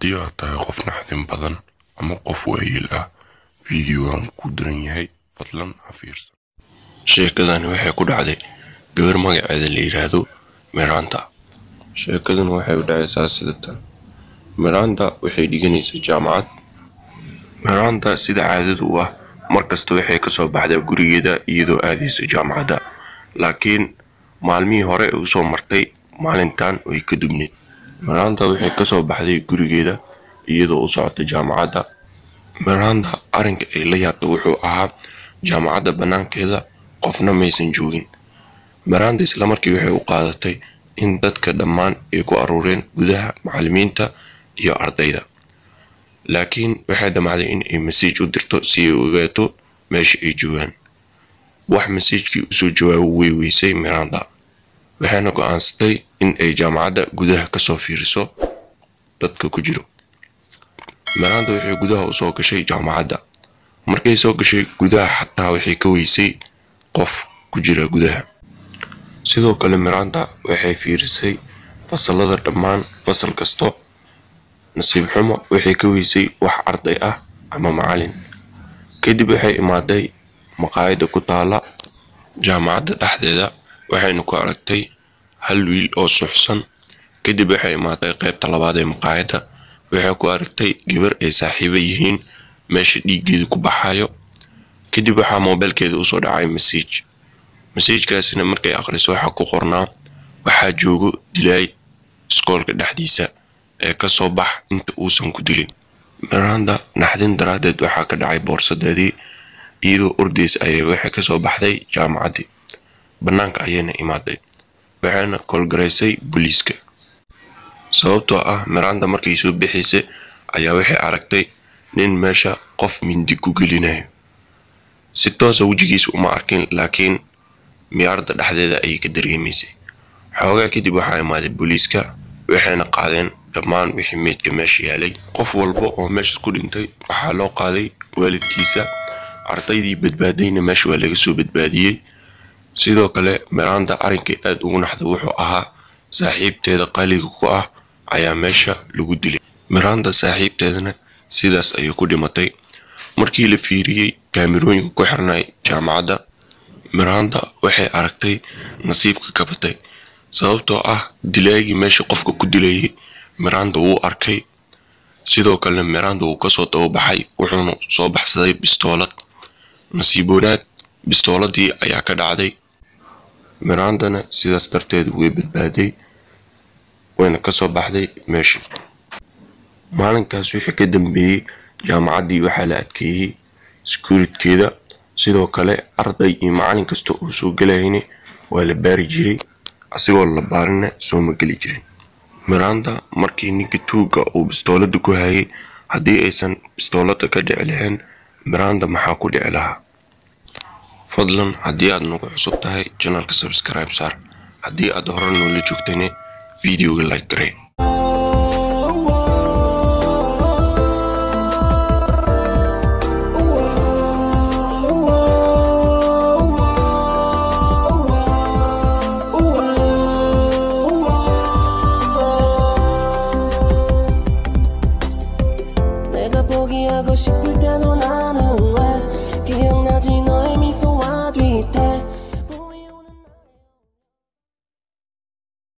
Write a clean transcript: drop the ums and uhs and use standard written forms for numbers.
haddii aad tahay qof naxdin badan ama qof waayeel ah fiidiyogan ku diran yahay fadlan ha fiirsan. Sheekadani waxay ku dhacday gabar magaceeda la yiraahdo Miranda. Sheekadan waxay u dhacaysaa sida tan. Miranda waxay dhiganaysaa jaamacad. Miranda sida caadadu ah markasta waxay ka soo baxdaa gurigeeda iyadoo aadaysa jaamacadda, laakiin maalmihii hore u soo martay maalintan way ka dubneed. Miranda waxay ka soo baxday gurigeeda iyadoo u socota jaamacadda. Miranda arrinka ay la yaabtay wuxuu ahaa jaamacadda banaankeeda qofna maysan joogin. Miranda isla markii waxay u qaadatay in dadka dhammaan ay ku aruureen gudaha macallimiinta iyo ardayda, laakiin waxay damacday in ay message u dirto si ay u ogaato meesha ay joogaan. wax message-kii u soo jawaabo way weysay Miranda, waxayna go'aansatay in ay jaamacadda gudaha ka soo fiiriso dadka ku jiro. Miranda waxay gudaha u soo gashay jaamacadda. Markay soo gashay gudaha xataa waxay ka weysay qof ku jira gudaha. sidoo kale Miranda waxay fiirisay fasalada dhammaan fasal kasto. nasiib xumo waxay ka weysay wax arday ah ama macallin. kadib waxay imaaday maqaayada ku taala jaamacadda dhexdeeda, waxayna ku aragtay hal wiil oo suxsan. kadib waxay imaaday qaybta labaad ee maqaayada, waxay ku aragtay gabar ay saaxiibo yihiin meesha dhiiggeedu ku baxayo. kadib waxaa moobilkeeda u soo dhacay message-kaasina markay akhriso waxa ku qornaa waxaa joogo dilay iskoolka dhexdiisa ee ka soo bax inta uusan ku dilin. Miranda naxdin daraadeed waxaa ka dhacay boorsadeedii, iyadoo ordays ayay waxay ka soo baxday jaamacaddii. banaanka ayayna imaaday, waxayna kolgaraysay booliiska. sababtoo ah Miranda markay soo bixisay ayaa waxay aragtay nin meesha qof mindi ku gelinayo. si toos ah wajigiisa uma arkin, laakiin miyarda dhexdeeda ayay ka dareemaysay. xoogaa kadib waxaa imaaday booliiska, waxayna qaadeen dhammaan wixii meydka meesha yaalay. qof walba oo meesha ku dhintay waxaa loo qaaday waalidkiisa. ardaydii badbaadayna meesha waa laga soo badbaadiyay. sidoo kale Miranda arrinkay aad ugu naxday wuxuu ahaa saaxiibteeda qaaliga ku ah ayaa meesha lagu dilay. Miranda saaxiibteedana sidaas ayay ku dhimatay. markii la fiiriyay kaamirooyinka ku xirnay jaamacadda, Miranda waxay aragtay nasiibka ka batay, sababtoo ah dilaygii meesha qofka ku dilayay Miranda wuu arkay. sidoo kale Miranda wuu ka soo tababaxay, wuxuuna soo baxsaday bistoolad. nasiib wanaag bistooladii ayaa ka dhacday. Mirandana sidaas darteed way badbaaday, wayna ka soo baxday meesha. maalinkaas wixii ka dambeeyay jaamacaddii waxaa la adkeeyay security-keeda. sidoo kale arday iyo macallin kasta oo soo galayna waa la baari jiray, asigoo la baarina soo ma geli jirin. Miranda markii ninka tuuga uu bistoolada ku hayay, haddii aysan bistoolada ka dhici lahayn Miranda maxaa ku dhici lahaa? fadlan haddii aad nagu cusub tahay channelka subscribe saar. haddii aad hore noola joogtayna videoga like garee.